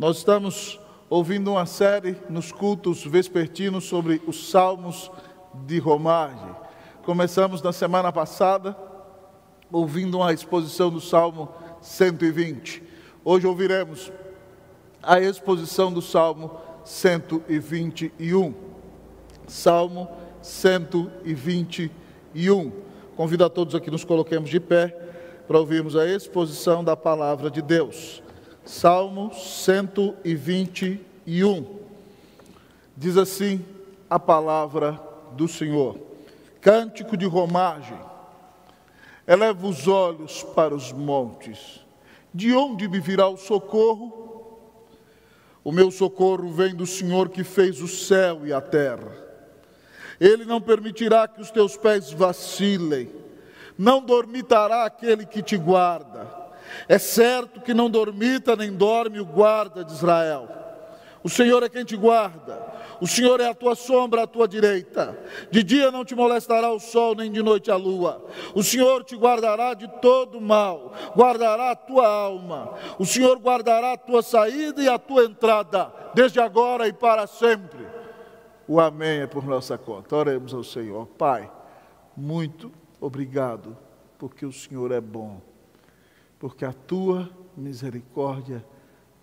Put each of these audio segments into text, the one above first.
Nós estamos ouvindo uma série nos cultos vespertinos sobre os salmos de romagem. Começamos na semana passada ouvindo uma exposição do Salmo 120. Hoje ouviremos a exposição do Salmo 121. Salmo 121. Convido a todos aqui que nos coloquemos de pé para ouvirmos a exposição da palavra de Deus. Salmo 121. Diz assim a palavra do Senhor. Cântico de romagem. Eleva os olhos para os montes. De onde me virá o socorro? O meu socorro vem do Senhor que fez o céu e a terra. Ele não permitirá que os teus pés vacilem. Não dormitará aquele que te guarda. É certo que não dormita nem dorme o guarda de Israel. O Senhor é quem te guarda. O Senhor é a tua sombra à tua direita. De dia não te molestará o sol, nem de noite a lua. O Senhor te guardará de todo mal. Guardará a tua alma. O Senhor guardará a tua saída e a tua entrada, desde agora e para sempre. O amém é por nossa conta. Oremos ao Senhor. Pai, muito obrigado, porque o Senhor é bom. Porque a tua misericórdia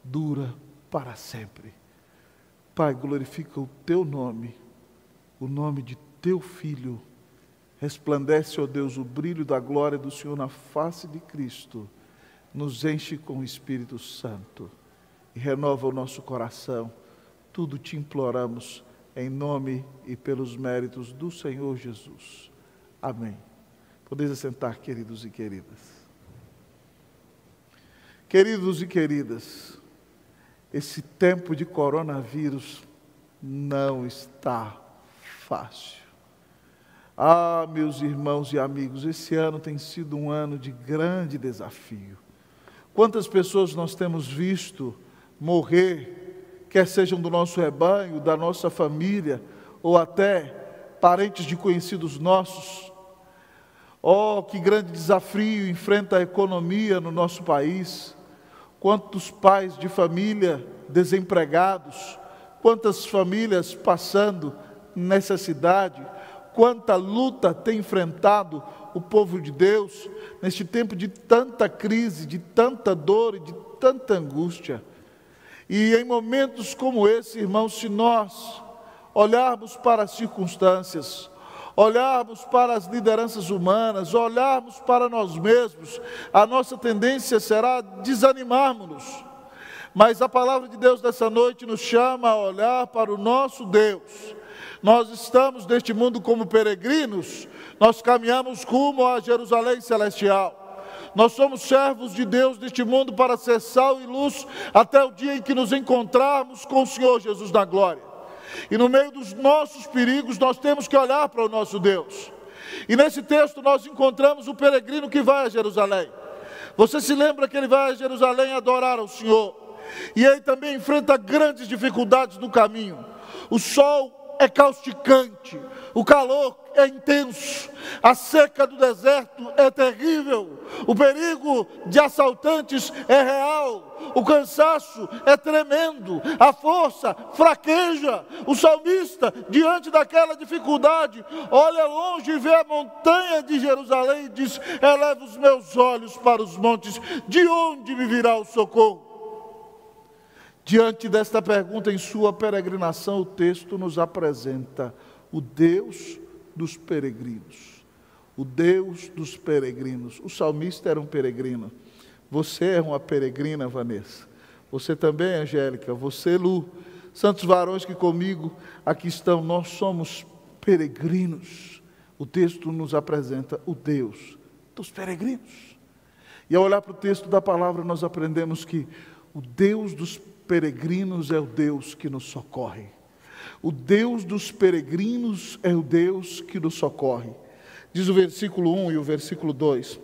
dura para sempre. Pai, glorifica o teu nome, o nome de teu Filho. Resplandece, ó Deus, o brilho da glória do Senhor na face de Cristo. Nos enche com o Espírito Santo e renova o nosso coração. Tudo te imploramos em nome e pelos méritos do Senhor Jesus. Amém. Podeis assentar, queridos e queridas. Queridos e queridas, esse tempo de coronavírus não está fácil. Ah, meus irmãos e amigos, esse ano tem sido um ano de grande desafio. Quantas pessoas nós temos visto morrer, quer sejam do nosso rebanho, da nossa família, ou até parentes de conhecidos nossos. Oh, que grande desafio enfrenta a economia no nosso país. Quantos pais de família desempregados, quantas famílias passando necessidade, quanta luta tem enfrentado o povo de Deus neste tempo de tanta crise, de tanta dor e de tanta angústia. E em momentos como esse, irmãos, se nós olharmos para as circunstâncias, olharmos para as lideranças humanas, olharmos para nós mesmos, a nossa tendência será desanimarmos-nos. Mas a palavra de Deus dessa noite nos chama a olhar para o nosso Deus. Nós estamos neste mundo como peregrinos, nós caminhamos rumo a Jerusalém celestial. Nós somos servos de Deus neste mundo para ser sal e luz até o dia em que nos encontrarmos com o Senhor Jesus na glória. E no meio dos nossos perigos, nós temos que olhar para o nosso Deus. E nesse texto nós encontramos o peregrino que vai a Jerusalém. Você se lembra que ele vai a Jerusalém adorar ao Senhor. E ele também enfrenta grandes dificuldades no caminho. O sol é causticante, o calor é intenso, a seca do deserto é terrível, o perigo de assaltantes é real, o cansaço é tremendo, a força fraqueja. O salmista, diante daquela dificuldade, olha longe e vê a montanha de Jerusalém e diz: eleva os meus olhos para os montes, de onde me virá o socorro? Diante desta pergunta, em sua peregrinação, o texto nos apresenta o Deus dos peregrinos. O Deus dos peregrinos. O salmista era um peregrino. Você é uma peregrina, Vanessa. Você também, Angélica. Você, Lu. Santos varões que comigo aqui estão. Nós somos peregrinos. O texto nos apresenta o Deus dos peregrinos. E ao olhar para o texto da palavra, nós aprendemos que o Deus dos peregrinos é o Deus que nos socorre. O Deus dos peregrinos é o Deus que nos socorre. Diz o versículo 1 e o versículo 2.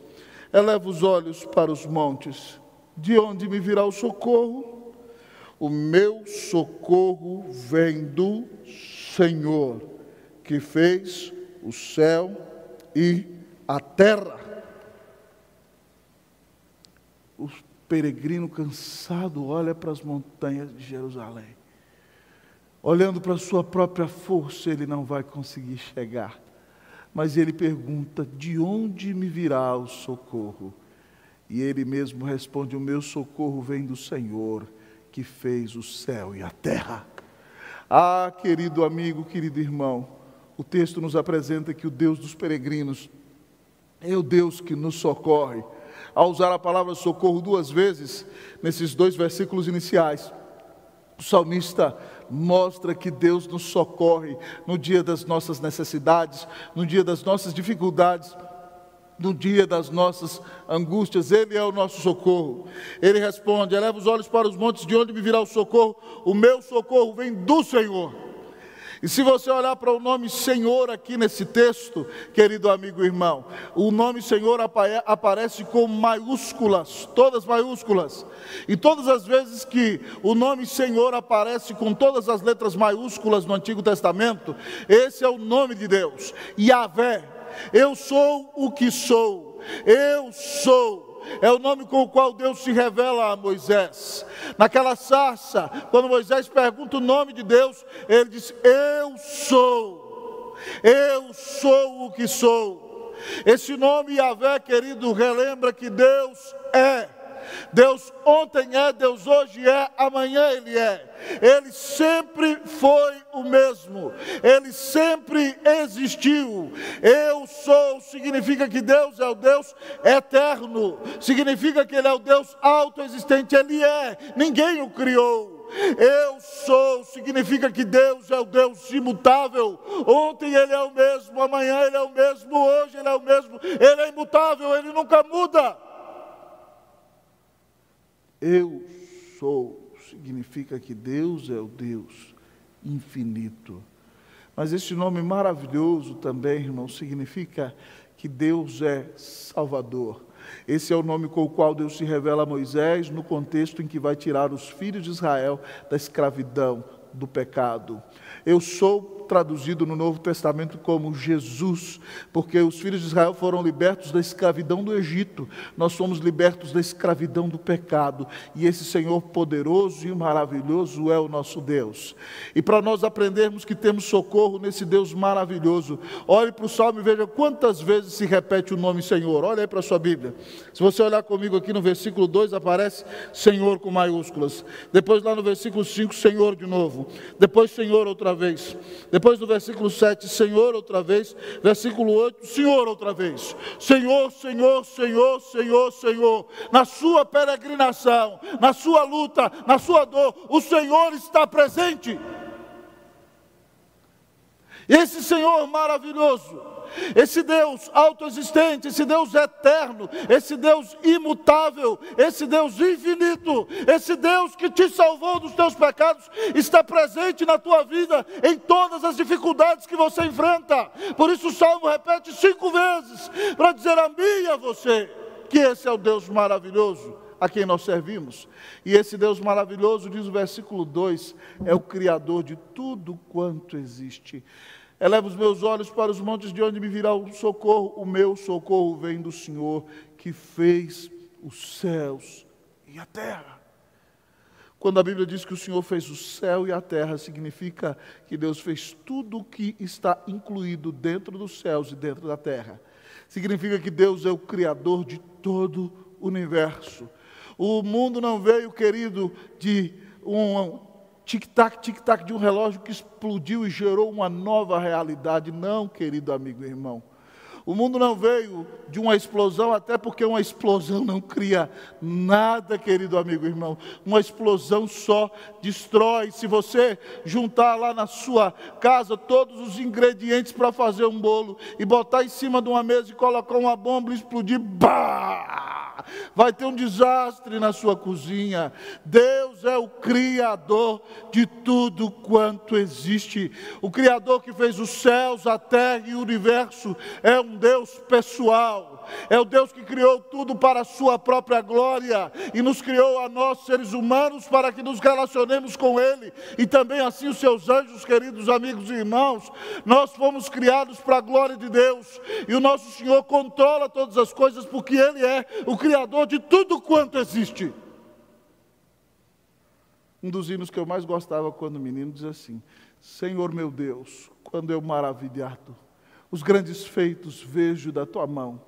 Eleva os olhos para os montes. De onde me virá o socorro? O meu socorro vem do Senhor, que fez o céu e a terra. O peregrino cansado olha para as montanhas de Jerusalém. Olhando para a sua própria força, ele não vai conseguir chegar. Mas ele pergunta: de onde me virá o socorro? E ele mesmo responde: o meu socorro vem do Senhor, que fez o céu e a terra. Ah, querido amigo, querido irmão, o texto nos apresenta que o Deus dos peregrinos é o Deus que nos socorre. Ao usar a palavra socorro 2 vezes, nesses 2 versículos iniciais, o salmista mostra que Deus nos socorre no dia das nossas necessidades, no dia das nossas dificuldades, no dia das nossas angústias. Ele é o nosso socorro. Ele responde: eleva os olhos para os montes, de onde me virá o socorro? O meu socorro vem do Senhor. E se você olhar para o nome Senhor aqui nesse texto, querido amigo e irmão, o nome Senhor aparece com maiúsculas, todas maiúsculas. E todas as vezes que o nome Senhor aparece com todas as letras maiúsculas no Antigo Testamento, esse é o nome de Deus, Yahvé. Eu sou o que sou, eu sou. É o nome com o qual Deus se revela a Moisés. Naquela sarça, quando Moisés pergunta o nome de Deus, ele diz: eu sou o que sou. Esse nome Yahvé, querido, relembra que Deus é. Deus ontem é, Deus hoje é, amanhã Ele é. Ele sempre foi o mesmo, Ele sempre existiu. Eu sou significa que Deus é o Deus eterno, significa que Ele é o Deus autoexistente. Ele é, ninguém o criou. Eu sou significa que Deus é o Deus imutável. Ontem Ele é o mesmo, amanhã Ele é o mesmo, hoje Ele é o mesmo. Ele é imutável, Ele nunca muda. Eu sou significa que Deus é o Deus infinito. Mas esse nome maravilhoso também, irmão, significa que Deus é Salvador. Esse é o nome com o qual Deus se revela a Moisés no contexto em que vai tirar os filhos de Israel da escravidão, do pecado. Eu sou traduzido no Novo Testamento como Jesus, porque os filhos de Israel foram libertos da escravidão do Egito. Nós fomos libertos da escravidão do pecado, e esse Senhor poderoso e maravilhoso é o nosso Deus. E para nós aprendermos que temos socorro nesse Deus maravilhoso, olhe para o Salmo e veja quantas vezes se repete o nome Senhor. Olha aí para a sua Bíblia. Se você olhar comigo aqui no versículo 2, aparece Senhor com maiúsculas. Depois lá no versículo 5, Senhor de novo. Depois Senhor outra vez. Depois no versículo 7, Senhor outra vez. Versículo 8, Senhor outra vez. Senhor, Senhor, Senhor, Senhor, Senhor. Na sua peregrinação, na sua luta, na sua dor, o Senhor está presente. Esse Senhor maravilhoso, esse Deus autoexistente, esse Deus eterno, esse Deus imutável, esse Deus infinito, esse Deus que te salvou dos teus pecados, está presente na tua vida, em todas as dificuldades que você enfrenta. Por isso o Salmo repete 5 vezes, para dizer a mim e a você, que esse é o Deus maravilhoso a quem nós servimos. E esse Deus maravilhoso, diz o versículo 2, é o Criador de tudo quanto existe. Eleva os meus olhos para os montes, de onde me virá o socorro. O meu socorro vem do Senhor, que fez os céus e a terra. Quando a Bíblia diz que o Senhor fez o céu e a terra, significa que Deus fez tudo o que está incluído dentro dos céus e dentro da terra. Significa que Deus é o Criador de todo o universo. O mundo não veio, querido, de um tic-tac, tic-tac de um relógio que explodiu e gerou uma nova realidade. Não, querido amigo e irmão. O mundo não veio de uma explosão, até porque uma explosão não cria nada, querido amigo e irmão. Uma explosão só destrói. Se você juntar lá na sua casa todos os ingredientes para fazer um bolo e botar em cima de uma mesa e colocar uma bomba e explodir, bah! Vai ter um desastre na sua cozinha. Deus é o Criador de tudo quanto existe. O Criador que fez os céus, a terra e o universo é um Deus pessoal. espiritual, é o Deus que criou tudo para a sua própria glória, e nos criou a nós, seres humanos, para que nos relacionemos com Ele, e também assim os seus anjos, queridos amigos e irmãos. Nós fomos criados para a glória de Deus, e o nosso Senhor controla todas as coisas, porque Ele é o Criador de tudo quanto existe. Um dos hinos que eu mais gostava quando menino diz assim: Senhor meu Deus, quando eu maravilhado, os grandes feitos vejo da tua mão,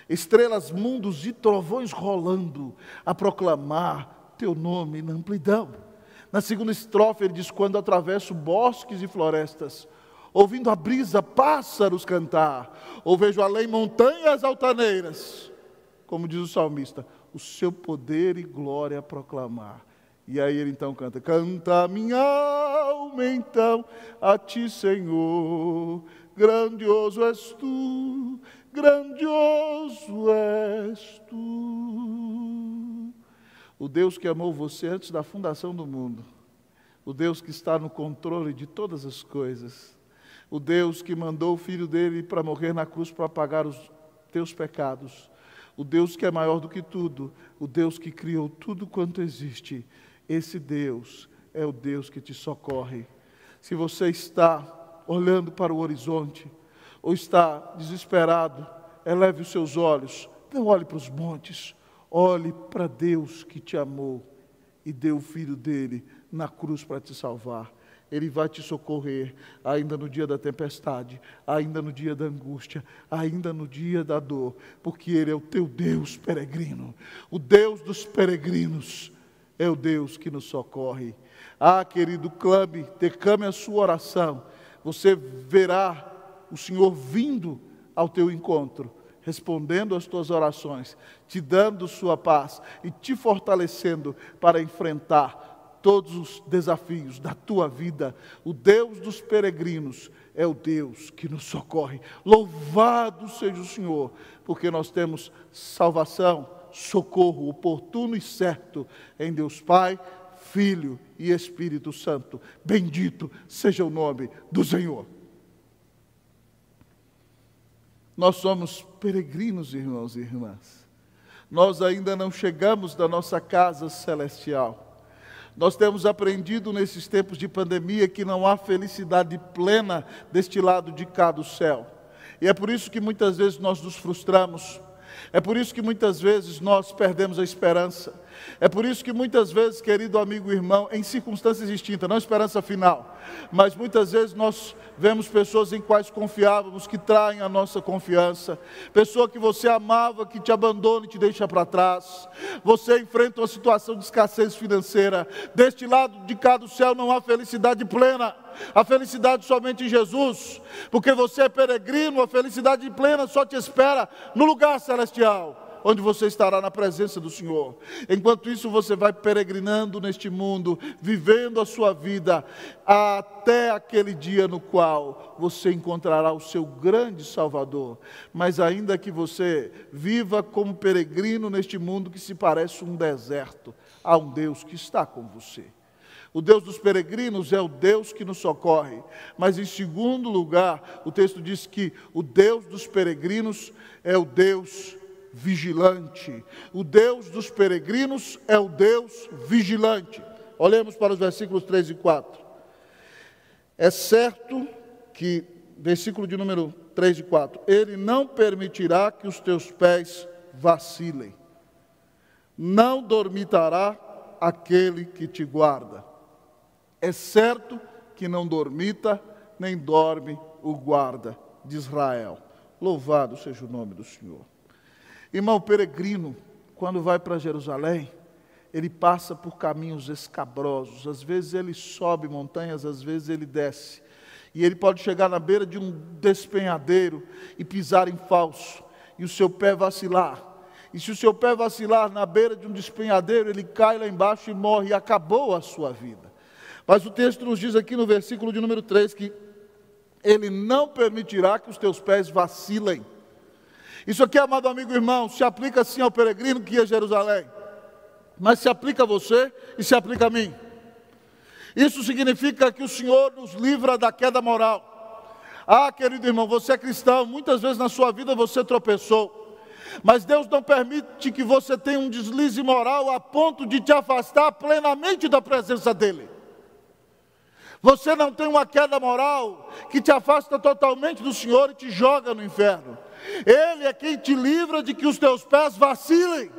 estrelas, mundos e trovões rolando, a proclamar teu nome na amplidão. Na segunda estrofe ele diz: quando atravesso bosques e florestas, ouvindo a brisa pássaros cantar, ou vejo além montanhas altaneiras, como diz o salmista, o seu poder e glória proclamar. E aí ele então canta: canta minha alma então a ti, Senhor, grandioso és tu, grandioso és tu. O Deus que amou você antes da fundação do mundo, o Deus que está no controle de todas as coisas, o Deus que mandou o Filho dele para morrer na cruz para pagar os teus pecados, o Deus que é maior do que tudo, o Deus que criou tudo quanto existe. Esse Deus é o Deus que te socorre. Se você está olhando para o horizonte, ou está desesperado, eleve os seus olhos, não olhe para os montes, olhe para Deus que te amou e deu o Filho dele na cruz para te salvar. Ele vai te socorrer ainda no dia da tempestade, ainda no dia da angústia, ainda no dia da dor, porque Ele é o teu Deus peregrino, o Deus dos peregrinos. É o Deus que nos socorre. Ah, querido, declame a sua oração. Você verá o Senhor vindo ao teu encontro, respondendo às tuas orações, te dando sua paz e te fortalecendo para enfrentar todos os desafios da tua vida. O Deus dos peregrinos é o Deus que nos socorre. Louvado seja o Senhor, porque nós temos salvação, socorro oportuno e certo em Deus Pai, Filho e Espírito Santo. Bendito seja o nome do Senhor. Nós somos peregrinos, irmãos e irmãs. Nós ainda não chegamos da nossa casa celestial. Nós temos aprendido nesses tempos de pandemia que não há felicidade plena deste lado de cá do céu. E é por isso que muitas vezes nós nos frustramos. É por isso que muitas vezes nós perdemos a esperança. É por isso que muitas vezes, querido amigo e irmão, em circunstâncias distintas, não esperança final, mas muitas vezes nós vemos pessoas em quais confiávamos que traem a nossa confiança, pessoa que você amava, que te abandona e te deixa para trás. Você enfrenta uma situação de escassez financeira. Deste lado de cá do céu não há felicidade plena. A felicidade somente em Jesus, porque você é peregrino. A felicidade plena só te espera no lugar celestial, onde você estará na presença do Senhor. Enquanto isso, você vai peregrinando neste mundo, vivendo a sua vida, até aquele dia no qual você encontrará o seu grande Salvador. Mas ainda que você viva como peregrino neste mundo que se parece um deserto, há um Deus que está com você. O Deus dos peregrinos é o Deus que nos socorre. Mas em segundo lugar, o texto diz que o Deus dos peregrinos é o Deus vigilante. O Deus dos peregrinos é o Deus vigilante. Olhemos para os versículos 3 e 4. É certo que, versículo de número 3 e 4, Ele não permitirá que os teus pés vacilem. Não dormitará aquele que te guarda. É certo que não dormita, nem dorme o guarda de Israel. Louvado seja o nome do Senhor. Irmão, o peregrino, quando vai para Jerusalém, ele passa por caminhos escabrosos. Às vezes ele sobe montanhas, às vezes ele desce. E ele pode chegar na beira de um despenhadeiro e pisar em falso, e o seu pé vacilar. E se o seu pé vacilar na beira de um despenhadeiro, ele cai lá embaixo e morre, e acabou a sua vida. Mas o texto nos diz aqui no versículo de número 3 que Ele não permitirá que os teus pés vacilem. Isso aqui, amado amigo e irmão, se aplica sim ao peregrino que ia a Jerusalém, mas se aplica a você e se aplica a mim. Isso significa que o Senhor nos livra da queda moral. Ah, querido irmão, você é cristão, muitas vezes na sua vida você tropeçou. Mas Deus não permite que você tenha um deslize moral a ponto de te afastar plenamente da presença dEle. Você não tem uma queda moral que te afasta totalmente do Senhor e te joga no inferno. Ele é quem te livra de que os teus pés vacilem.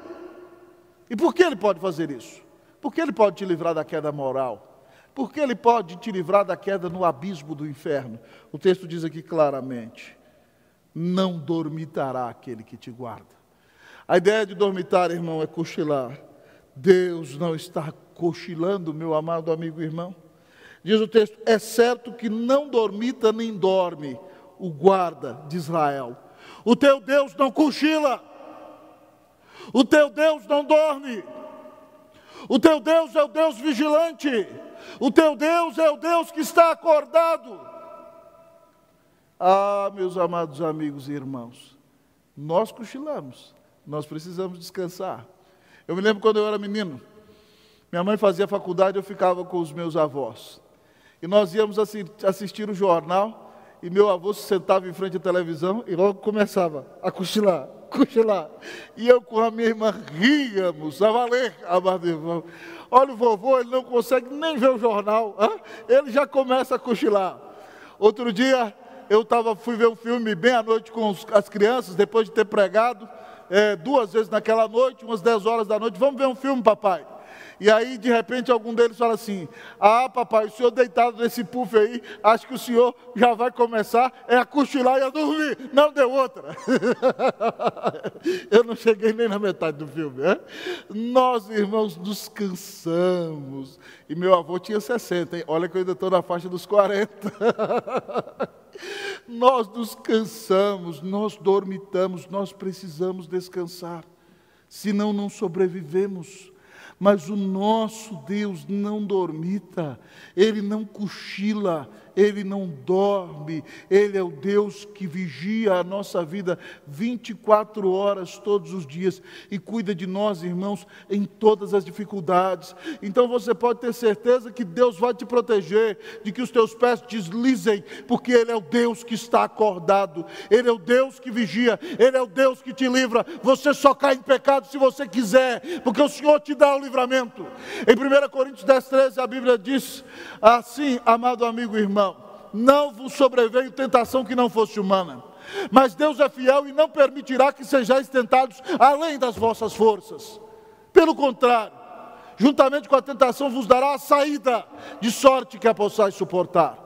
E por que Ele pode fazer isso? Porque Ele pode te livrar da queda moral. Porque Ele pode te livrar da queda no abismo do inferno. O texto diz aqui claramente: não dormitará aquele que te guarda. A ideia de dormitar, irmão, é cochilar. Deus não está cochilando, meu amado amigo e irmão. Diz o texto: é certo que não dormita nem dorme o guarda de Israel. O teu Deus não cochila. O teu Deus não dorme. O teu Deus é o Deus vigilante. O teu Deus é o Deus que está acordado. Ah, meus amados amigos e irmãos, nós cochilamos, nós precisamos descansar. Eu me lembro quando eu era menino, minha mãe fazia faculdade, eu ficava com os meus avós. E nós íamos assistir o jornal, e meu avô se sentava em frente à televisão e logo começava a cochilar. E eu com a minha irmã ríamos, a valer, amado irmão. Olha o vovô, ele não consegue nem ver o jornal, ele já começa a cochilar. Outro dia, fui ver um filme bem à noite com as crianças, depois de ter pregado 2 vezes naquela noite, umas 10 horas da noite. Vamos ver um filme, papai? E aí, de repente, algum deles fala assim: ah, papai, o senhor deitado nesse puff aí, acho que o senhor já vai começar a cochilar e a dormir. Não deu outra. Eu não cheguei nem na metade do filme. Nós, irmãos, nos cansamos. E meu avô tinha 60, hein? Olha que eu ainda estou na faixa dos 40. Nós nos cansamos, nós dormitamos, nós precisamos descansar. Senão não sobrevivemos. Mas o nosso Deus não dormita, Ele não cochila, Ele não dorme, Ele é o Deus que vigia a nossa vida 24 horas todos os dias e cuida de nós, irmãos, em todas as dificuldades. Então você pode ter certeza que Deus vai te proteger, de que os teus pés deslizem, porque Ele é o Deus que está acordado, Ele é o Deus que vigia, Ele é o Deus que te livra. Você só cai em pecado se você quiser, porque o Senhor te dá o livramento. Em 1 Coríntios 10:13 a Bíblia diz assim: amado amigo e irmão, não vos sobreveio tentação que não fosse humana, mas Deus é fiel e não permitirá que sejais tentados além das vossas forças. Pelo contrário, juntamente com a tentação vos dará a saída, de sorte que a possais suportar.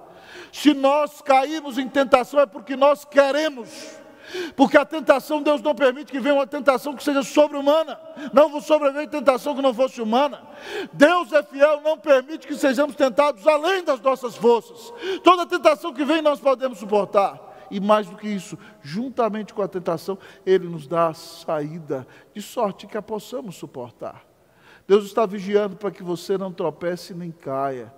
Se nós caímos em tentação é porque nós queremos. Porque a tentação, Deus não permite que venha uma tentação que seja sobre-humana. Não vos sobreveio tentação que não fosse humana. Deus é fiel, não permite que sejamos tentados além das nossas forças. Toda tentação que vem nós podemos suportar. E mais do que isso, juntamente com a tentação, Ele nos dá a saída, de sorte que a possamos suportar. Deus está vigiando para que você não tropece nem caia.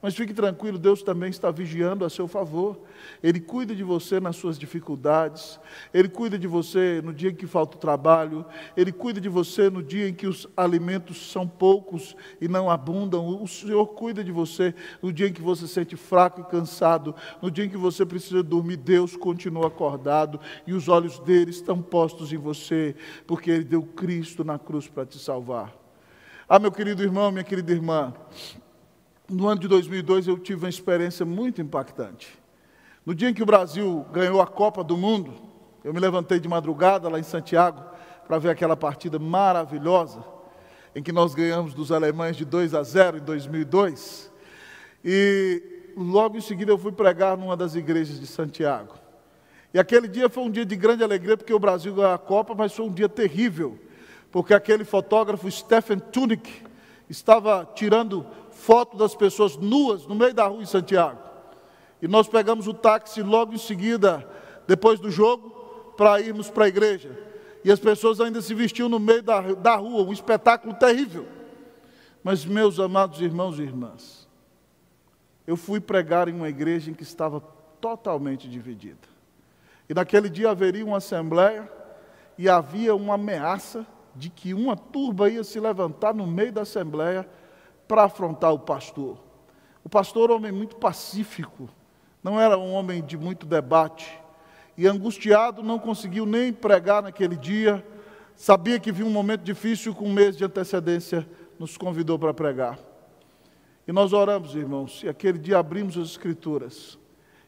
Mas fique tranquilo, Deus também está vigiando a seu favor. Ele cuida de você nas suas dificuldades. Ele cuida de você no dia em que falta o trabalho. Ele cuida de você no dia em que os alimentos são poucos e não abundam. O Senhor cuida de você no dia em que você se sente fraco e cansado. No dia em que você precisa dormir, Deus continua acordado. E os olhos dele estão postos em você, porque Ele deu Cristo na cruz para te salvar. Ah, meu querido irmão, minha querida irmã, no ano de 2002 eu tive uma experiência muito impactante. No dia em que o Brasil ganhou a Copa do Mundo, eu me levantei de madrugada lá em Santiago para ver aquela partida maravilhosa em que nós ganhamos dos alemães de 2-0 em 2002. E logo em seguida eu fui pregar numa das igrejas de Santiago. E aquele dia foi um dia de grande alegria porque o Brasil ganhou a Copa, mas foi um dia terrível, porque aquele fotógrafo Stephen Tunick estava tirando foto das pessoas nuas no meio da rua em Santiago. E nós pegamos o táxi logo em seguida, depois do jogo, para irmos para a igreja. E as pessoas ainda se vestiam no meio da rua, um espetáculo terrível. Mas, meus amados irmãos e irmãs, eu fui pregar em uma igreja em que estava totalmente dividida. E naquele dia haveria uma assembleia e havia uma ameaça de que uma turba ia se levantar no meio da assembleia para afrontar o pastor. O pastor era um homem muito pacífico, não era um homem de muito debate, e angustiado não conseguiu nem pregar naquele dia, sabia que vinha um momento difícil, com um mês de antecedência, nos convidou para pregar. E nós oramos, irmãos, e aquele dia abrimos as Escrituras.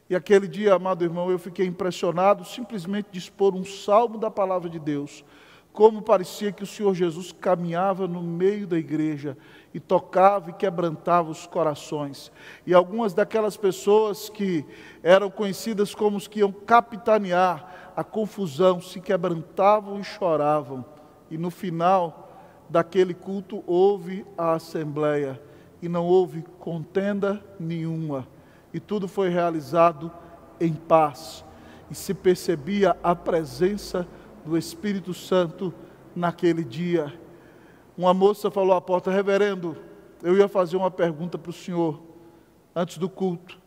E aquele dia, amado irmão, eu fiquei impressionado simplesmente de expor um salmo da palavra de Deus, como parecia que o Senhor Jesus caminhava no meio da igreja e tocava e quebrantava os corações. E algumas daquelas pessoas que eram conhecidas como os que iam capitanear a confusão, se quebrantavam e choravam. E no final daquele culto houve a assembleia e não houve contenda nenhuma. E tudo foi realizado em paz. E se percebia a presença do Espírito Santo naquele dia. Uma moça falou à porta: reverendo, eu ia fazer uma pergunta para o senhor antes do culto,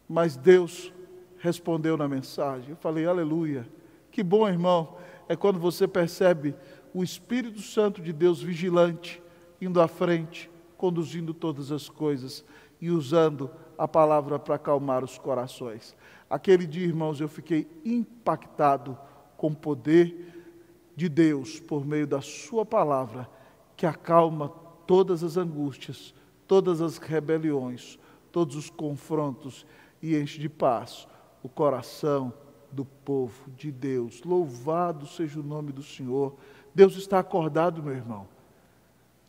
mas Deus respondeu na mensagem. Eu falei: aleluia. Que bom, irmão, é quando você percebe o Espírito Santo de Deus vigilante, indo à frente, conduzindo todas as coisas e usando a palavra para acalmar os corações. Aquele dia, irmãos, eu fiquei impactado com o poder de Deus por meio da sua palavra, que acalma todas as angústias, todas as rebeliões, todos os confrontos e enche de paz o coração do povo de Deus. Louvado seja o nome do Senhor. Deus está acordado, meu irmão.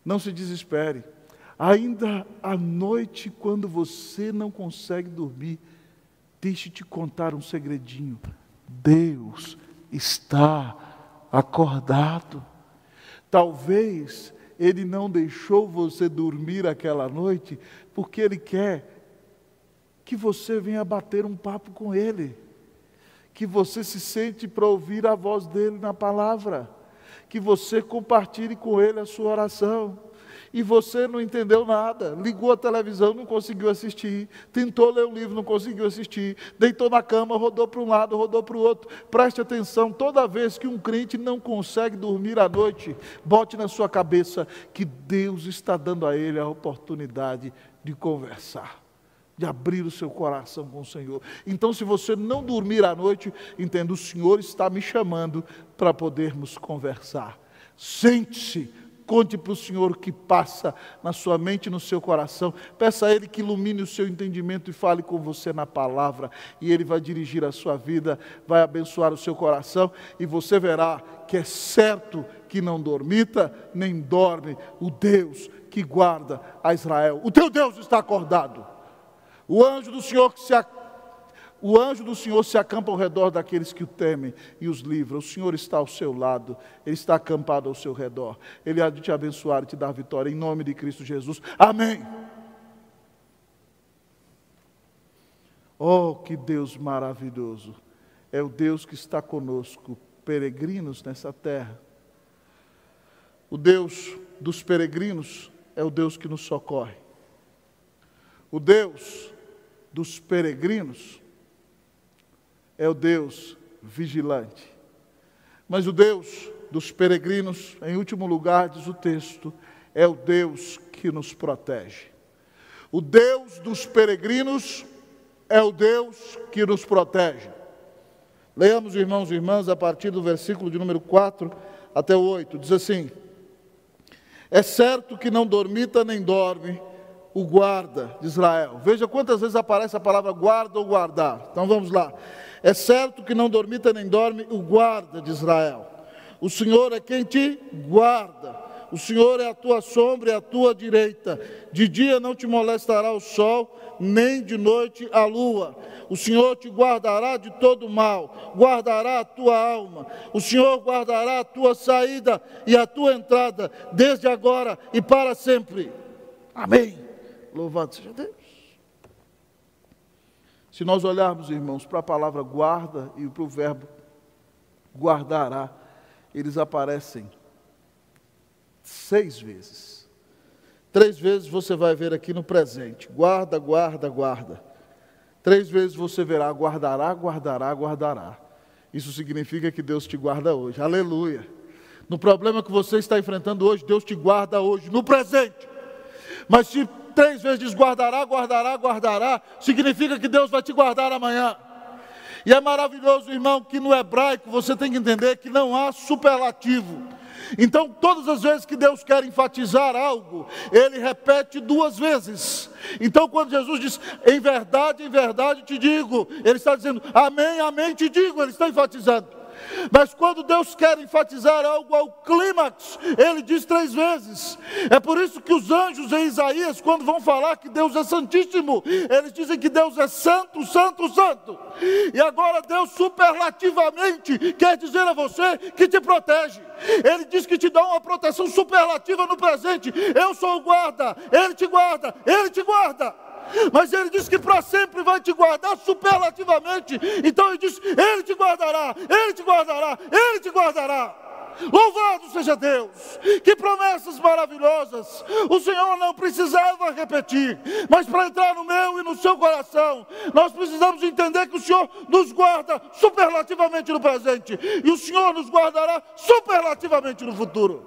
Não se desespere. Ainda à noite, quando você não consegue dormir, deixe-te contar um segredinho. Deus está acordado. Talvez Ele não deixou você dormir aquela noite, porque Ele quer que você venha bater um papo com Ele, que você se sente para ouvir a voz dEle na palavra, que você compartilhe com Ele a sua oração. E você não entendeu nada, ligou a televisão, não conseguiu assistir, tentou ler o livro, não conseguiu assistir, deitou na cama, rodou para um lado, rodou para o outro. Preste atenção, toda vez que um crente não consegue dormir à noite, bote na sua cabeça que Deus está dando a ele a oportunidade de conversar, de abrir o seu coração com o Senhor. Então, se você não dormir à noite, entenda, o Senhor está me chamando para podermos conversar. Sente-se. Conte para o Senhor o que passa na sua mente e no seu coração. Peça a Ele que ilumine o seu entendimento e fale com você na palavra. E Ele vai dirigir a sua vida, vai abençoar o seu coração. E você verá que é certo que não dormita, nem dorme o Deus que guarda a Israel. O teu Deus está acordado. O anjo do Senhor se acampa ao redor daqueles que o temem e os livra. O Senhor está ao seu lado, Ele está acampado ao seu redor. Ele há de te abençoar e te dar vitória, em nome de Cristo Jesus. Amém. Oh, que Deus maravilhoso. É o Deus que está conosco, peregrinos nessa terra. O Deus dos peregrinos é o Deus que nos socorre. O Deus dos peregrinos é o Deus vigilante. Mas o Deus dos peregrinos, em último lugar, diz o texto, é o Deus que nos protege. O Deus dos peregrinos é o Deus que nos protege. Leamos, irmãos e irmãs, a partir do versículo de número 4 até o 8. Diz assim: é certo que não dormita nem dorme o guarda de Israel. Veja quantas vezes aparece a palavra guarda ou guardar. Então vamos lá. É certo que não dormita nem dorme o guarda de Israel. O Senhor é quem te guarda. O Senhor é a tua sombra e a tua direita. De dia não te molestará o sol, nem de noite a lua. O Senhor te guardará de todo mal, guardará a tua alma. O Senhor guardará a tua saída e a tua entrada, desde agora e para sempre. Amém. Louvado seja Deus. Se nós olharmos, irmãos, para a palavra guarda e para o verbo guardará, eles aparecem 6 vezes. 3 vezes você vai ver aqui no presente. Guarda, guarda, guarda. 3 vezes você verá guardará, guardará, guardará. Isso significa que Deus te guarda hoje. Aleluia. No problema que você está enfrentando hoje, Deus te guarda hoje, no presente. Mas se 3 vezes diz guardará, guardará, guardará, significa que Deus vai te guardar amanhã. E é maravilhoso, irmão, que no hebraico você tem que entender que não há superlativo. Então, todas as vezes que Deus quer enfatizar algo, Ele repete 2 vezes. Então, quando Jesus diz, em verdade te digo, Ele está dizendo, amém, amém te digo, Ele está enfatizando. Mas quando Deus quer enfatizar algo ao clímax, Ele diz 3 vezes. É por isso que os anjos em Isaías, quando vão falar que Deus é santíssimo, eles dizem que Deus é santo, santo, santo. E agora Deus superlativamente quer dizer a você que te protege. Ele diz que te dá uma proteção superlativa no presente. Eu sou o guarda, Ele te guarda, Ele te guarda. Mas Ele diz que para sempre vai te guardar superlativamente. Então Ele diz, Ele te guardará, Ele te guardará, Ele te guardará. Louvado seja Deus, que promessas maravilhosas. O Senhor não precisava repetir, mas para entrar no meu e no seu coração, nós precisamos entender que o Senhor nos guarda superlativamente no presente, e o Senhor nos guardará superlativamente no futuro.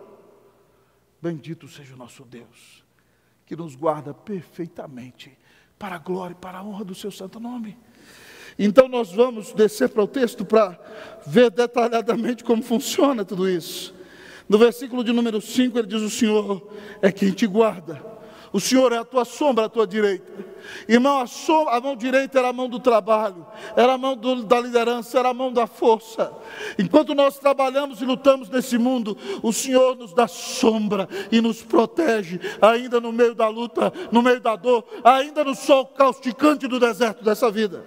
Bendito seja o nosso Deus, que nos guarda perfeitamente, para a glória e para a honra do seu santo nome. Então nós vamos descer para o texto para ver detalhadamente como funciona tudo isso. No versículo de número 5 ele diz, o Senhor é quem te guarda. O Senhor é a tua sombra à tua direita. Irmão, a mão direita era a mão do trabalho, era a mão da liderança, era a mão da força. Enquanto nós trabalhamos e lutamos nesse mundo, o Senhor nos dá sombra e nos protege, ainda no meio da luta, no meio da dor, ainda no sol causticante do deserto dessa vida.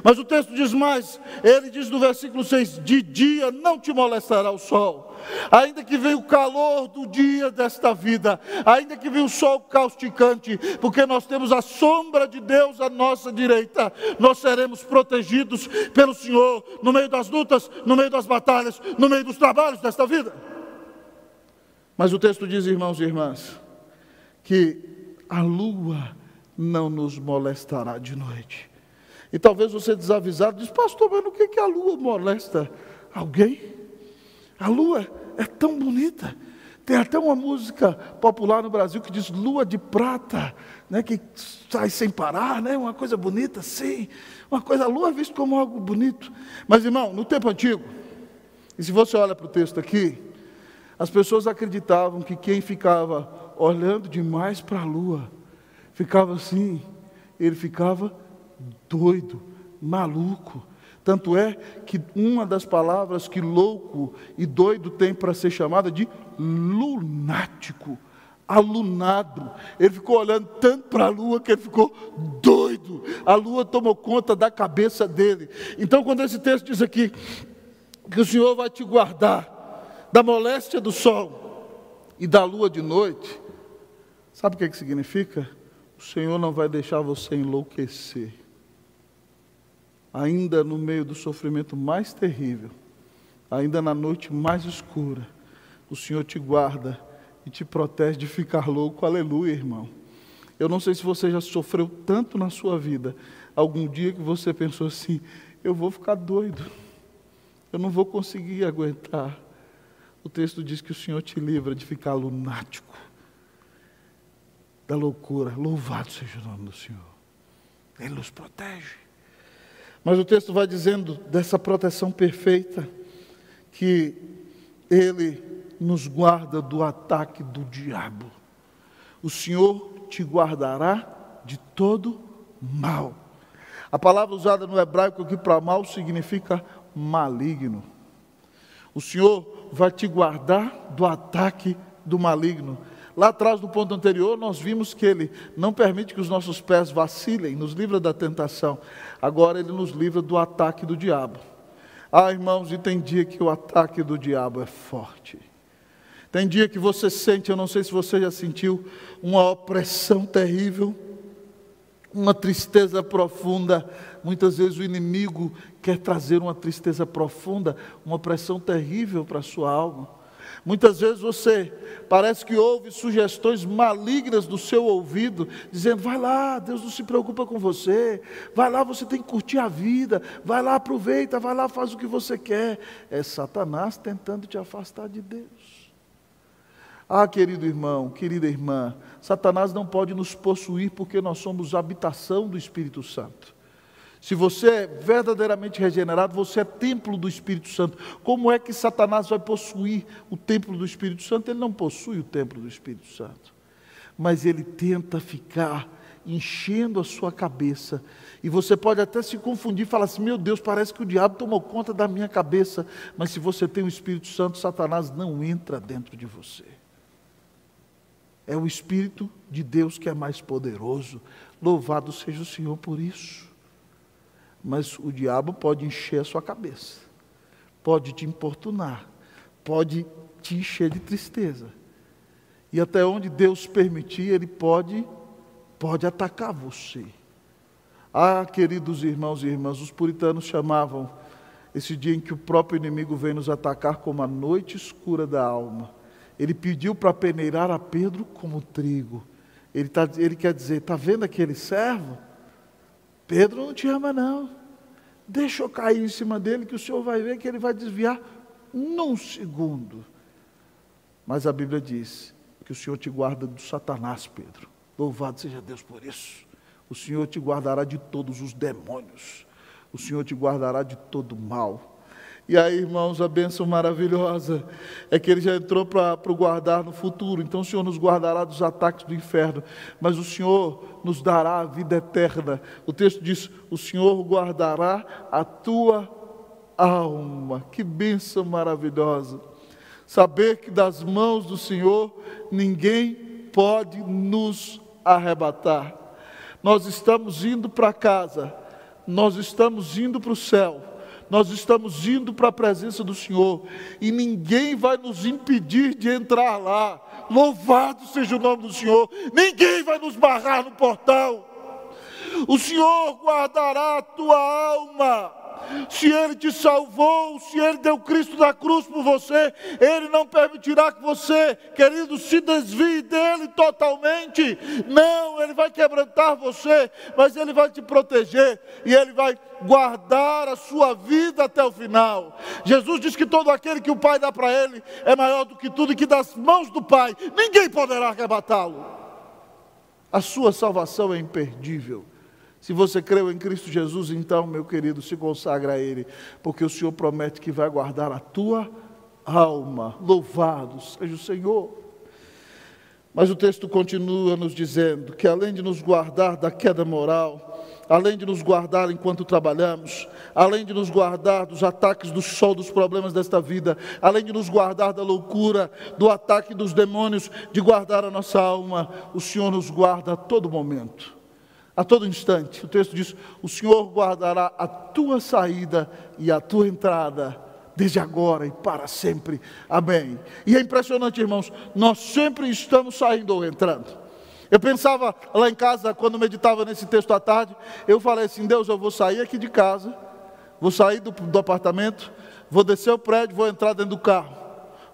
Mas o texto diz mais, ele diz no versículo 6, de dia não te molestará o sol, ainda que venha o calor do dia desta vida, ainda que venha o sol causticante, porque nós temos a sombra de Deus à nossa direita, nós seremos protegidos pelo Senhor, no meio das lutas, no meio das batalhas, no meio dos trabalhos desta vida. Mas o texto diz, irmãos e irmãs, que a lua não nos molestará de noite. E talvez você desavisado diz, pastor, mas no que a lua molesta alguém? A lua é tão bonita. Tem até uma música popular no Brasil que diz lua de prata, né, que sai sem parar, né, uma coisa bonita, sim. Uma coisa, a lua é vista como algo bonito. Mas, irmão, no tempo antigo, e se você olha para o texto aqui, as pessoas acreditavam que quem ficava olhando demais para a lua, ficava assim, ele ficava doido, maluco. Tanto é que uma das palavras que louco e doido tem para ser chamada de lunático, alunado. Ele ficou olhando tanto para a lua que ele ficou doido. A lua tomou conta da cabeça dele. Então, quando esse texto diz aqui que o Senhor vai te guardar da moléstia do sol e da lua de noite, sabe o que significa? O Senhor não vai deixar você enlouquecer. Ainda no meio do sofrimento mais terrível, ainda na noite mais escura, o Senhor te guarda e te protege de ficar louco. Aleluia, irmão. Eu não sei se você já sofreu tanto na sua vida, algum dia que você pensou assim, eu vou ficar doido, eu não vou conseguir aguentar. O texto diz que o Senhor te livra de ficar lunático, da loucura. Louvado seja o nome do Senhor. Ele nos protege. Mas o texto vai dizendo dessa proteção perfeita, que Ele nos guarda do ataque do diabo. O Senhor te guardará de todo mal. A palavra usada no hebraico aqui para mal significa maligno. O Senhor vai te guardar do ataque do maligno. Lá atrás, no ponto anterior, nós vimos que Ele não permite que os nossos pés vacilem, nos livra da tentação. Agora Ele nos livra do ataque do diabo. Ah, irmãos, e tem dia que o ataque do diabo é forte. Tem dia que você sente, eu não sei se você já sentiu, uma opressão terrível, uma tristeza profunda. Muitas vezes o inimigo quer trazer uma tristeza profunda, uma opressão terrível para a sua alma. Muitas vezes você parece que ouve sugestões malignas do seu ouvido, dizendo, vai lá, Deus não se preocupa com você, vai lá, você tem que curtir a vida, vai lá, aproveita, vai lá, faz o que você quer. É Satanás tentando te afastar de Deus. Ah, querido irmão, querida irmã, Satanás não pode nos possuir porque nós somos habitação do Espírito Santo. Se você é verdadeiramente regenerado, você é templo do Espírito Santo. Como é que Satanás vai possuir o templo do Espírito Santo? Ele não possui o templo do Espírito Santo. Mas ele tenta ficar enchendo a sua cabeça. E você pode até se confundir e falar assim: meu Deus, parece que o diabo tomou conta da minha cabeça. Mas se você tem o Espírito Santo, Satanás não entra dentro de você. É o Espírito de Deus que é mais poderoso. Louvado seja o Senhor por isso. Mas o diabo pode encher a sua cabeça, pode te importunar, pode te encher de tristeza. E até onde Deus permitir, ele pode atacar você. Ah, queridos irmãos e irmãs, os puritanos chamavam esse dia em que o próprio inimigo vem nos atacar como a noite escura da alma. Ele pediu para peneirar a Pedro como trigo. Ele quer dizer: está vendo aquele servo? Pedro não te ama não, deixa eu cair em cima dele que o Senhor vai ver que ele vai desviar num segundo. Mas a Bíblia diz que o Senhor te guarda do Satanás, Pedro. Louvado seja Deus por isso. O Senhor te guardará de todos os demônios, o Senhor te guardará de todo mal. E aí, irmãos, a bênção maravilhosa é que ele já entrou para o guardar no futuro. Então o Senhor nos guardará dos ataques do inferno, mas o Senhor nos dará a vida eterna. O texto diz: o Senhor guardará a tua alma. Que bênção maravilhosa! Saber que das mãos do Senhor ninguém pode nos arrebatar. Nós estamos indo para casa, nós estamos indo para o céu. Nós estamos indo para a presença do Senhor, e ninguém vai nos impedir de entrar lá. Louvado seja o nome do Senhor. Ninguém vai nos barrar no portal. O Senhor guardará a tua alma. Se Ele te salvou, se Ele deu Cristo na cruz por você, Ele não permitirá que você, querido, se desvie dEle totalmente. Não, Ele vai quebrantar você, mas Ele vai te proteger, e Ele vai guardar a sua vida até o final. Jesus diz que todo aquele que o Pai dá para Ele é maior do que tudo, e que das mãos do Pai ninguém poderá arrebatá-lo. A sua salvação é imperdível. Se você creu em Cristo Jesus, então, meu querido, se consagra a Ele, porque o Senhor promete que vai guardar a tua alma. Louvado seja o Senhor. Mas o texto continua nos dizendo que, além de nos guardar da queda moral, além de nos guardar enquanto trabalhamos, além de nos guardar dos ataques do sol, dos problemas desta vida, além de nos guardar da loucura, do ataque dos demônios, de guardar a nossa alma, o Senhor nos guarda a todo momento. A todo instante. O texto diz: o Senhor guardará a tua saída e a tua entrada, desde agora e para sempre. Amém. E é impressionante, irmãos, nós sempre estamos saindo ou entrando. Eu pensava lá em casa, quando meditava nesse texto à tarde, eu falei assim: Deus, eu vou sair aqui de casa, vou sair do apartamento, vou descer o prédio, vou entrar dentro do carro.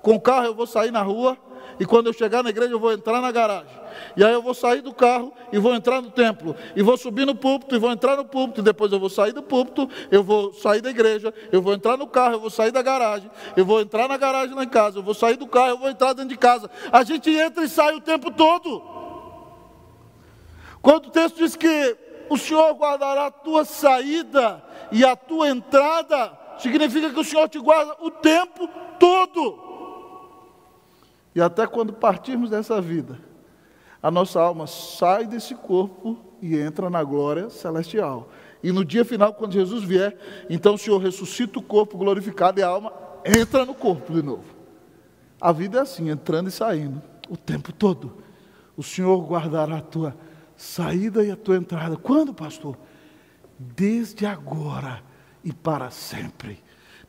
Com o carro eu vou sair na rua, e quando eu chegar na igreja eu vou entrar na garagem. E aí eu vou sair do carro e vou entrar no templo, e vou subir no púlpito e vou entrar no púlpito, e depois eu vou sair do púlpito, eu vou sair da igreja, eu vou entrar no carro, eu vou sair da garagem, eu vou entrar na garagem lá em casa, eu vou sair do carro, eu vou entrar dentro de casa. A gente entra e sai o tempo todo. Quando o texto diz que o Senhor guardará a tua saída e a tua entrada, significa que o Senhor te guarda o tempo todo. E até quando partirmos dessa vida, a nossa alma sai desse corpo e entra na glória celestial. E no dia final, quando Jesus vier, então o Senhor ressuscita o corpo glorificado, e a alma entra no corpo de novo. A vida é assim, entrando e saindo, o tempo todo. O Senhor guardará a tua saída e a tua entrada. Quando, pastor? Desde agora e para sempre.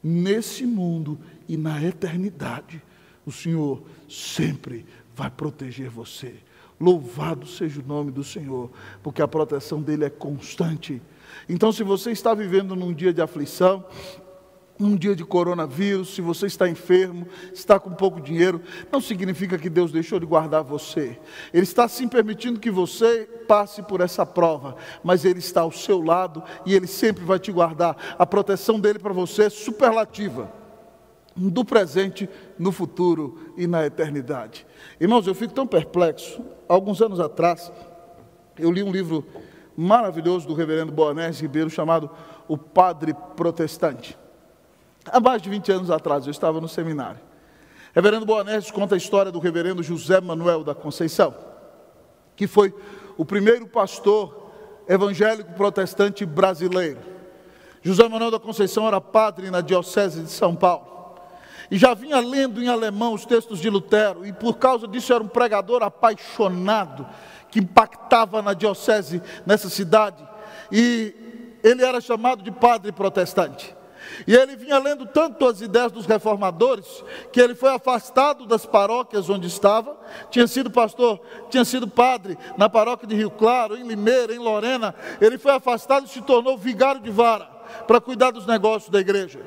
Nesse mundo e na eternidade, o Senhor sempre vai proteger você. Louvado seja o nome do Senhor, porque a proteção dele é constante. Então, se você está vivendo num dia de aflição, num dia de coronavírus, se você está enfermo, está com pouco dinheiro, não significa que Deus deixou de guardar você. Ele está sim permitindo que você passe por essa prova, mas Ele está ao seu lado e Ele sempre vai te guardar. A proteção dele para você é superlativa, do presente, no futuro e na eternidade. Irmãos, eu fico tão perplexo. Alguns anos atrás, eu li um livro maravilhoso do reverendo Boanerges Ribeiro, chamado O Padre Protestante. Há mais de 20 anos atrás, eu estava no seminário. Reverendo Boanerges conta a história do reverendo José Manuel da Conceição, que foi o primeiro pastor evangélico protestante brasileiro. José Manuel da Conceição era padre na diocese de São Paulo. E já vinha lendo em alemão os textos de Lutero, e por causa disso era um pregador apaixonado, que impactava na diocese, nessa cidade, e ele era chamado de padre protestante. E ele vinha lendo tanto as ideias dos reformadores, que ele foi afastado das paróquias onde estava. Tinha sido pastor, tinha sido padre na paróquia de Rio Claro, em Limeira, em Lorena. Ele foi afastado e se tornou vigário de vara, para cuidar dos negócios da igreja.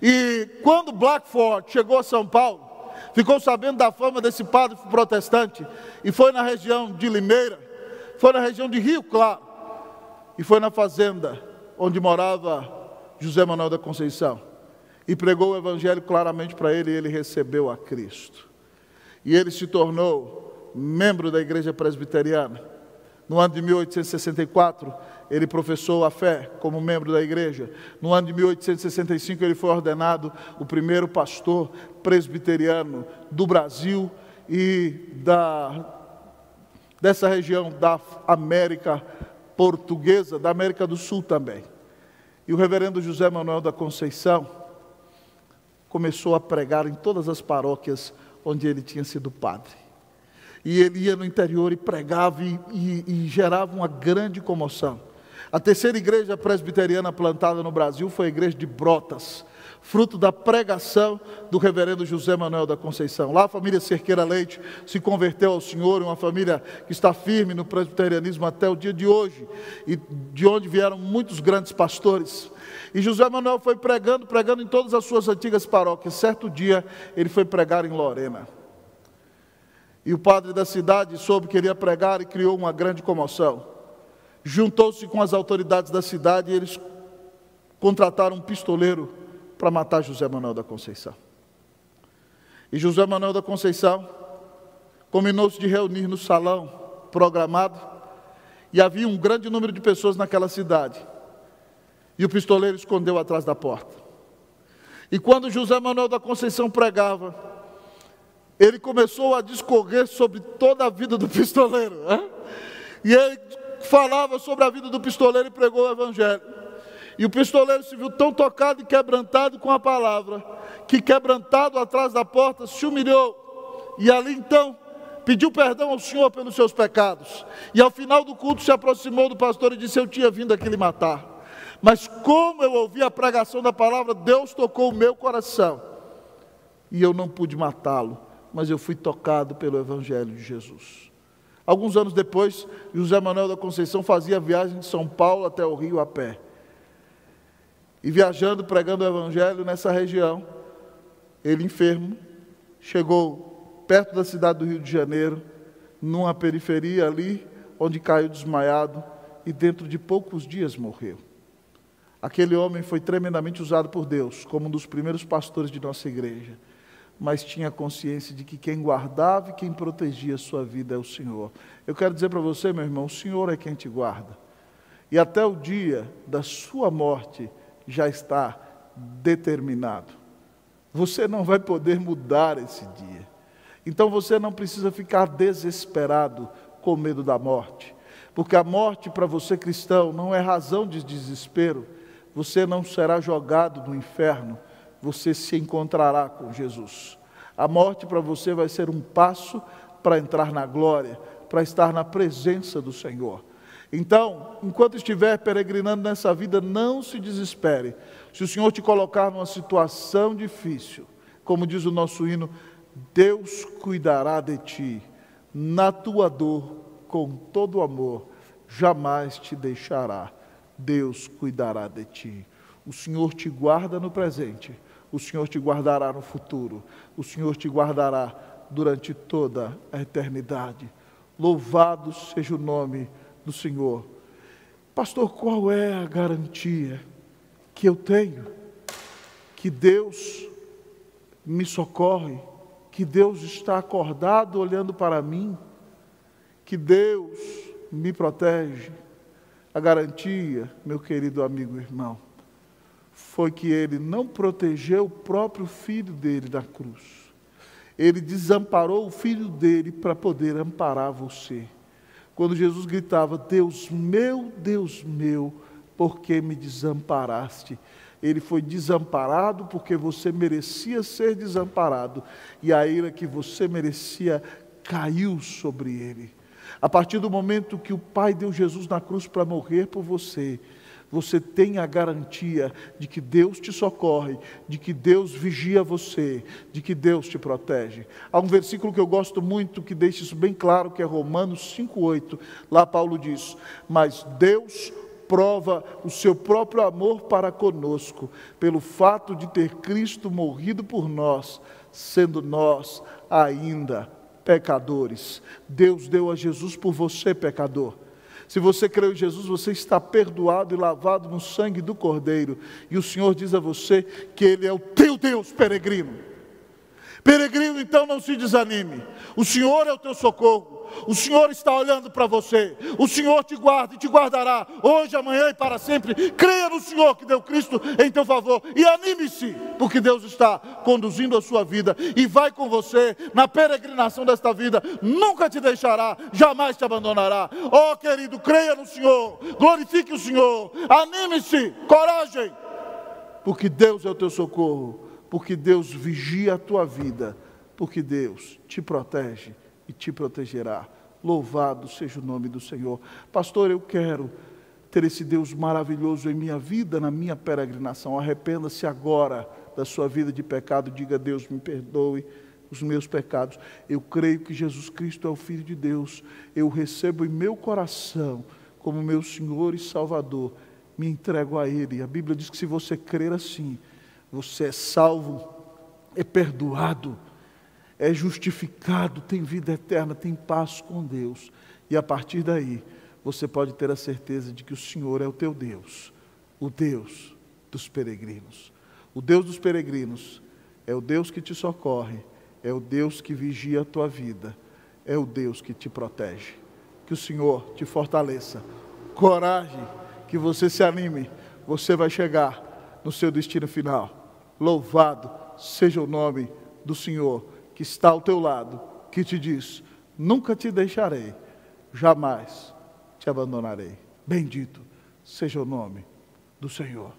E quando Blackford chegou a São Paulo, ficou sabendo da fama desse padre protestante, e foi na região de Limeira, foi na região de Rio Claro, e foi na fazenda onde morava José Manuel da Conceição, e pregou o evangelho claramente para ele, e ele recebeu a Cristo. E ele se tornou membro da igreja presbiteriana. No ano de 1864, ele professou a fé como membro da igreja. No ano de 1865, ele foi ordenado o primeiro pastor presbiteriano do Brasil e dessa região da América Portuguesa, da América do Sul também. E o reverendo José Manuel da Conceição começou a pregar em todas as paróquias onde ele tinha sido padre. E ele ia no interior e pregava e gerava uma grande comoção. A terceira igreja presbiteriana plantada no Brasil foi a igreja de Brotas, fruto da pregação do reverendo José Manuel da Conceição. Lá a família Cerqueira Leite se converteu ao Senhor, uma família que está firme no presbiterianismo até o dia de hoje, e de onde vieram muitos grandes pastores. E José Manuel foi pregando em todas as suas antigas paróquias. Certo dia ele foi pregar em Lorena. E o padre da cidade soube que ele ia pregar e criou uma grande comoção. Juntou-se com as autoridades da cidade e eles contrataram um pistoleiro para matar José Manuel da Conceição. E José Manuel da Conceição combinou-se de reunir no salão programado, e havia um grande número de pessoas naquela cidade. E o pistoleiro escondeu atrás da porta. E quando José Manuel da Conceição pregava, ele começou a discorrer sobre toda a vida do pistoleiro, né? E ele falava sobre a vida do pistoleiro e pregou o evangelho. E o pistoleiro se viu tão tocado e quebrantado com a palavra, que quebrantado atrás da porta se humilhou. E ali então pediu perdão ao Senhor pelos seus pecados. E ao final do culto se aproximou do pastor e disse: eu tinha vindo aqui lhe matar, mas como eu ouvi a pregação da palavra, Deus tocou o meu coração. E eu não pude matá-lo, mas eu fui tocado pelo evangelho de Jesus. Alguns anos depois, José Manuel da Conceição fazia a viagem de São Paulo até o Rio a pé. E viajando, pregando o evangelho nessa região, ele enfermo, chegou perto da cidade do Rio de Janeiro, numa periferia ali, onde caiu desmaiado, e dentro de poucos dias morreu. Aquele homem foi tremendamente usado por Deus, como um dos primeiros pastores de nossa igreja, mas tinha consciência de que quem guardava e quem protegia a sua vida é o Senhor. Eu quero dizer para você, meu irmão, o Senhor é quem te guarda. E até o dia da sua morte já está determinado. Você não vai poder mudar esse dia. Então você não precisa ficar desesperado com medo da morte. Porque a morte para você cristão não é razão de desespero. Você não será jogado no inferno. Você se encontrará com Jesus. A morte para você vai ser um passo para entrar na glória, para estar na presença do Senhor. Então, enquanto estiver peregrinando nessa vida, não se desespere. Se o Senhor te colocar numa situação difícil, como diz o nosso hino, Deus cuidará de ti, na tua dor, com todo amor, jamais te deixará. Deus cuidará de ti. O Senhor te guarda no presente. O Senhor te guardará no futuro. O Senhor te guardará durante toda a eternidade. Louvado seja o nome do Senhor. Pastor, qual é a garantia que eu tenho? Que Deus me socorre, que Deus está acordado olhando para mim, que Deus me protege. A garantia, meu querido amigo e irmão, foi que ele não protegeu o próprio filho dele da cruz. Ele desamparou o filho dele para poder amparar você. Quando Jesus gritava, Deus meu, por que me desamparaste? Ele foi desamparado porque você merecia ser desamparado. E a ira que você merecia caiu sobre ele. A partir do momento que o Pai deu Jesus na cruz para morrer por você, você tem a garantia de que Deus te socorre, de que Deus vigia você, de que Deus te protege. Há um versículo que eu gosto muito, que deixa isso bem claro, que é Romanos 5,8. Lá Paulo diz, mas Deus prova o seu próprio amor para conosco, pelo fato de ter Cristo morrido por nós, sendo nós ainda pecadores. Deus deu a Jesus por você, pecador. Se você creu em Jesus, você está perdoado e lavado no sangue do Cordeiro. E o Senhor diz a você que Ele é o teu Deus, peregrino. Peregrino, então não se desanime. O Senhor é o teu socorro. O Senhor está olhando para você. O Senhor te guarda e te guardará hoje, amanhã e para sempre. Creia no Senhor que deu Cristo em teu favor. E anime-se, porque Deus está conduzindo a sua vida e vai com você na peregrinação desta vida. Nunca te deixará, jamais te abandonará. Oh querido, creia no Senhor. Glorifique o Senhor. Anime-se, coragem. Porque Deus é o teu socorro. Porque Deus vigia a tua vida. Porque Deus te protege e te protegerá. Louvado seja o nome do Senhor. Pastor, eu quero ter esse Deus maravilhoso em minha vida, na minha peregrinação. Arrependa-se agora da sua vida de pecado. Diga, Deus, me perdoe os meus pecados. Eu creio que Jesus Cristo é o Filho de Deus. Eu o recebo em meu coração como meu Senhor e Salvador. Me entrego a Ele. A Bíblia diz que se você crer assim, você é salvo, é perdoado, é justificado, tem vida eterna, tem paz com Deus. E a partir daí, você pode ter a certeza de que o Senhor é o teu Deus, o Deus dos peregrinos. O Deus dos peregrinos é o Deus que te socorre, é o Deus que vigia a tua vida, é o Deus que te protege. Que o Senhor te fortaleça. Coragem, que você se anime, você vai chegar no seu destino final. Louvado seja o nome do Senhor, que está ao teu lado, que te diz, nunca te deixarei, jamais te abandonarei. Bendito seja o nome do Senhor.